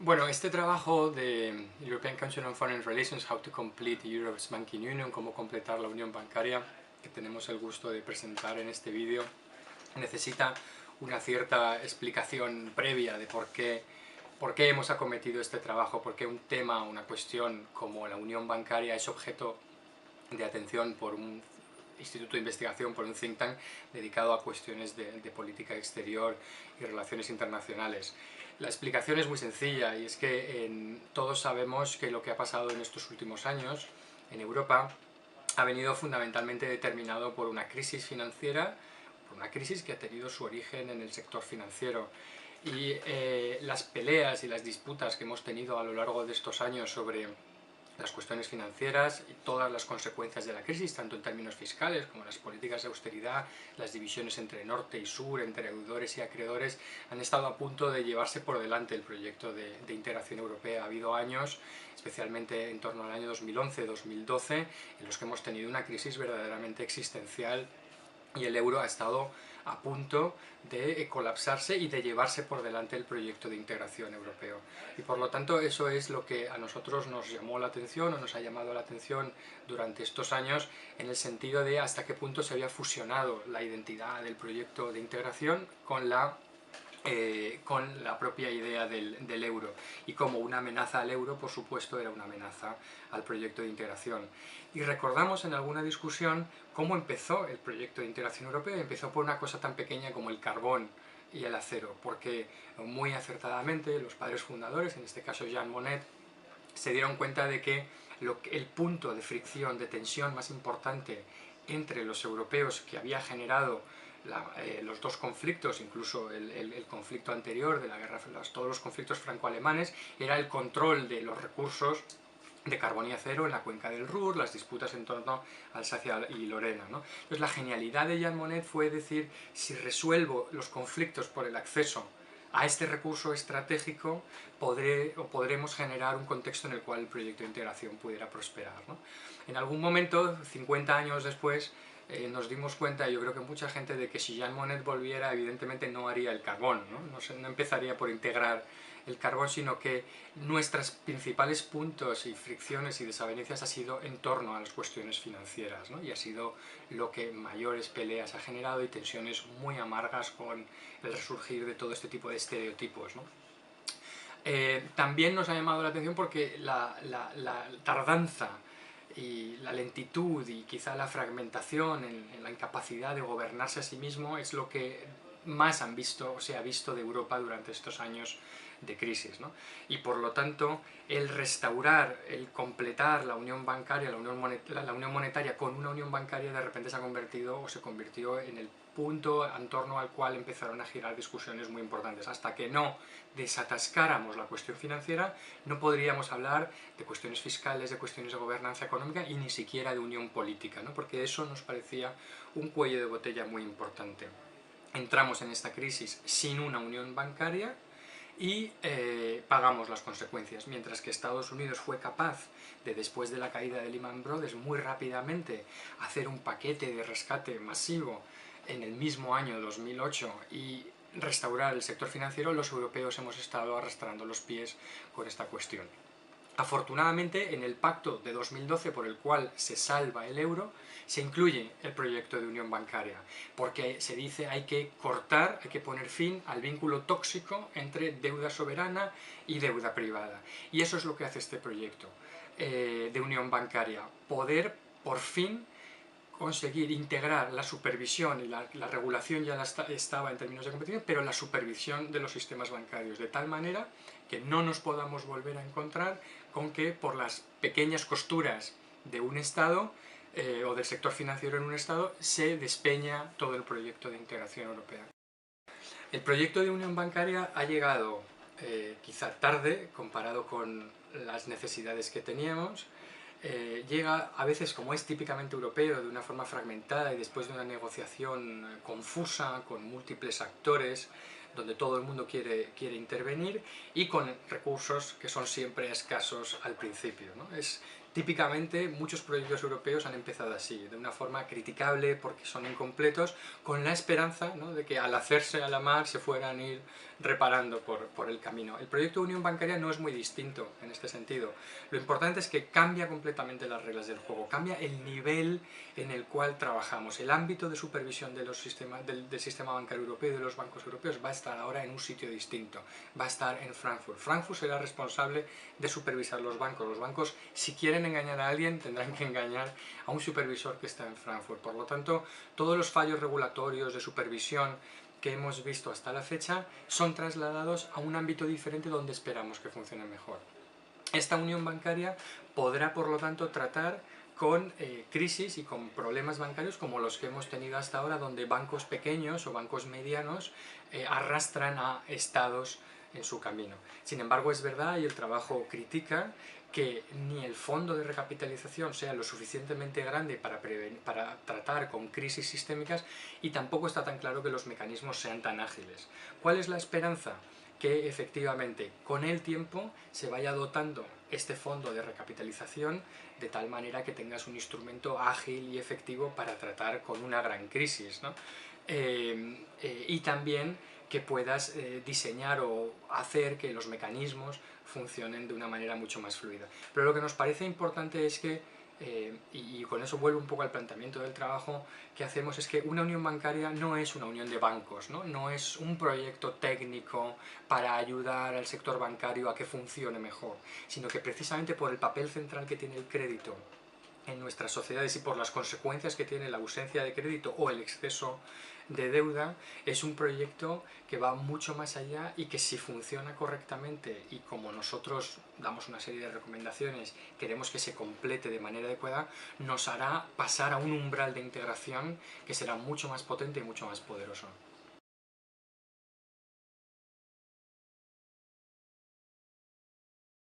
Bueno, este trabajo de European Council on Foreign Relations, How to Complete Europe's Banking Union, cómo completar la unión bancaria, que tenemos el gusto de presentar en este vídeo, necesita una cierta explicación previa de por qué hemos acometido este trabajo, por qué un tema, una cuestión como la unión bancaria es objeto de atención por un instituto de investigación, por un think tank dedicado a cuestiones de política exterior y relaciones internacionales. La explicación es muy sencilla y es que todos sabemos que lo que ha pasado en estos últimos años en Europa ha venido fundamentalmente determinado por una crisis financiera, por una crisis que ha tenido su origen en el sector financiero. Y las peleas y las disputas que hemos tenido a lo largo de estos años sobre las cuestiones financieras y todas las consecuencias de la crisis, tanto en términos fiscales como las políticas de austeridad, las divisiones entre norte y sur, entre deudores y acreedores, han estado a punto de llevarse por delante el proyecto de integración europea. Ha habido años, especialmente en torno al año 2011-2012, en los que hemos tenido una crisis verdaderamente existencial y el euro ha estado a punto de colapsarse y de llevarse por delante el proyecto de integración europeo. Y por lo tanto eso es lo que a nosotros nos llamó la atención o nos ha llamado la atención durante estos años, en el sentido de hasta qué punto se había fusionado la identidad del proyecto de integración con la propia idea del euro, y como una amenaza al euro, por supuesto, era una amenaza al proyecto de integración. Y recordamos en alguna discusión cómo empezó el proyecto de integración europea. Empezó por una cosa tan pequeña como el carbón y el acero, porque muy acertadamente los padres fundadores, en este caso Jean Monnet, se dieron cuenta de que el punto de fricción, de tensión más importante entre los europeos, que había generado los dos conflictos, incluso el conflicto anterior de la guerra, todos los conflictos franco-alemanes, era el control de los recursos de carbón y acero en la cuenca del Ruhr, las disputas en torno a Alsacia y Lorena, ¿no? Entonces la genialidad de Jean Monnet fue decir, si resuelvo los conflictos por el acceso a este recurso estratégico, podremos generar un contexto en el cual el proyecto de integración pudiera prosperar, ¿no? En algún momento, 50 años después, nos dimos cuenta, yo creo que mucha gente, de que si Jean Monnet volviera, evidentemente no haría el carbón, ¿no? No empezaría por integrar el carbón, sino que nuestros principales puntos y fricciones y desavenencias ha sido en torno a las cuestiones financieras, ¿no? Y ha sido lo que mayores peleas ha generado y tensiones muy amargas con el resurgir de todo este tipo de estereotipos, ¿no? También nos ha llamado la atención porque la tardanza y la lentitud y quizá la fragmentación en la incapacidad de gobernarse a sí mismo es lo que más se ha visto de Europa durante estos años de crisis, ¿no? Y por lo tanto el restaurar, el completar la unión bancaria, la unión monetaria con una unión bancaria, de repente se convirtió en el punto en torno al cual empezaron a girar discusiones muy importantes. Hasta que no desatascáramos la cuestión financiera, no podríamos hablar de cuestiones fiscales, de cuestiones de gobernanza económica y ni siquiera de unión política, ¿no? Porque eso nos parecía un cuello de botella muy importante. Entramos en esta crisis sin una unión bancaria y pagamos las consecuencias, mientras que Estados Unidos fue capaz de, después de la caída de Lehman Brothers, muy rápidamente hacer un paquete de rescate masivo en el mismo año 2008 y restaurar el sector financiero. Los europeos hemos estado arrastrando los pies con esta cuestión. Afortunadamente, en el pacto de 2012 por el cual se salva el euro, se incluye el proyecto de unión bancaria, porque se dice hay que cortar, hay que poner fin al vínculo tóxico entre deuda soberana y deuda privada. Y eso es lo que hace este proyecto de unión bancaria, poder por fin conseguir integrar la supervisión y la regulación. Ya estaba en términos de competición, pero la supervisión de los sistemas bancarios, de tal manera que no nos podamos volver a encontrar con que por las pequeñas costuras de un Estado o del sector financiero en un Estado se despeña todo el proyecto de integración europea. El proyecto de unión bancaria ha llegado quizá tarde comparado con las necesidades que teníamos. Llega a veces, como es típicamente europeo, de una forma fragmentada y después de una negociación confusa, con múltiples actores, donde todo el mundo quiere intervenir, y con recursos que son siempre escasos al principio, ¿no? Es Típicamente muchos proyectos europeos han empezado así, de una forma criticable porque son incompletos, con la esperanza, ¿no?, de que al hacerse a la mar se fueran a ir reparando por el camino. El proyecto de unión bancaria no es muy distinto en este sentido. Lo importante es que cambia completamente las reglas del juego, cambia el nivel en el cual trabajamos. El ámbito de supervisión de del sistema bancario europeo y de los bancos europeos va a estar ahora en un sitio distinto, va a estar en Frankfurt. Frankfurt será responsable de supervisar los bancos. Los bancos, si quieren engañar a alguien, tendrán que engañar a un supervisor que está en Frankfurt. Por lo tanto, todos los fallos regulatorios de supervisión que hemos visto hasta la fecha son trasladados a un ámbito diferente donde esperamos que funcione mejor. Esta unión bancaria podrá, por lo tanto, tratar con crisis y con problemas bancarios como los que hemos tenido hasta ahora, donde bancos pequeños o bancos medianos arrastran a estados en su camino. Sin embargo, es verdad, y el trabajo critica, que ni el fondo de recapitalización sea lo suficientemente grande para tratar con crisis sistémicas, y tampoco está tan claro que los mecanismos sean tan ágiles. ¿Cuál es la esperanza? Que efectivamente con el tiempo se vaya dotando este fondo de recapitalización de tal manera que tengas un instrumento ágil y efectivo para tratar con una gran crisis, ¿no? Y también que puedas diseñar o hacer que los mecanismos funcionen de una manera mucho más fluida. Pero lo que nos parece importante es que, y con eso vuelvo un poco al planteamiento del trabajo que hacemos, es que una unión bancaria no es una unión de bancos, ¿no? No es un proyecto técnico para ayudar al sector bancario a que funcione mejor, sino que precisamente por el papel central que tiene el crédito en nuestras sociedades y por las consecuencias que tiene la ausencia de crédito o el exceso de deuda, es un proyecto que va mucho más allá y que, si funciona correctamente y como nosotros damos una serie de recomendaciones, queremos que se complete de manera adecuada, nos hará pasar a un umbral de integración que será mucho más potente y mucho más poderoso.